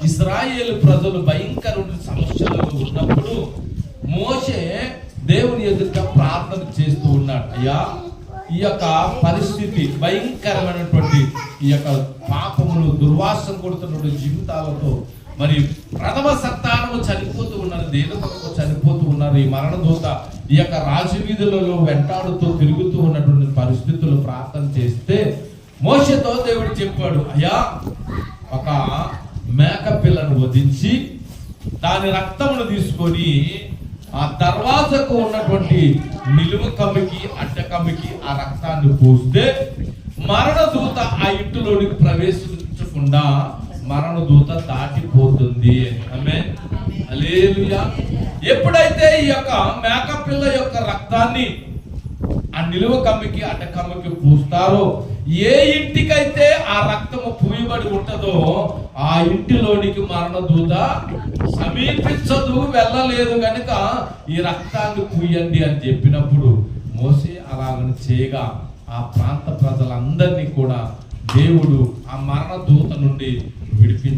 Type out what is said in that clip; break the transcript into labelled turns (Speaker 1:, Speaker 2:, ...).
Speaker 1: ఇశ్రాయేలు ప్రజలు భయంకరమైన సమస్యలలో ఉన్నప్పుడు మోషే దేవుని ఎదుట ప్రార్థన చేస్తూ ఉన్నాడు. అయ్యా, ఈ యొక్క పరిస్థితి భయంకరమైనటువంటి ఈ యొక్క పాపములు దుర్వాసన కొడుతున్నటువంటి జీవితాలతో మరి ప్రథమ సంతానము చనిపోతూ ఉన్నారు, దేవతలకు చనిపోతూ ఉన్నారు. ఈ మరణదూత ఈ యొక్క రాజవీధులలో వెంటాడుతూ తిరుగుతూ ఉన్నటువంటి పరిస్థితులు ప్రార్థన చేస్తే మోషేతో దేవుడు చెప్పాడు, అయ్యా, ఒక మేక పిల్లను వధించి దాని రక్తమును తీసుకొని ఆ దర్వాజకు ఉన్నటువంటి నిలువ కమ్మికి అడ్డ కమ్మికి ఆ రక్తాన్ని పూస్తే మరణదూత ఆ ఇంటిలోనికి ప్రవేశించకుండా మరణదూత దాటిపోతుంది. ఆమేన్, హల్లెలూయా. ఎప్పుడైతే ఈ యొక్క మేక పిల్ల యొక్క రక్తాన్ని ఆ నిలువ కమ్మికి అడ్డ కమ్మికి పూస్తారో, ఏ ఇంటికైతే ఆ రక్తము పూయబడి ఉంటుందో ఆ ఇంటిలోనికి మరణదూత సమీపించదు, వెళ్ళలేదు. కనుక ఈ రక్తాన్ని పూయండి అని చెప్పినప్పుడు మోసే అలాగని చేయగా ఆ ప్రాంత ప్రజలందరినీ కూడా దేవుడు ఆ మరణదూత నుండి విడిపించాడు.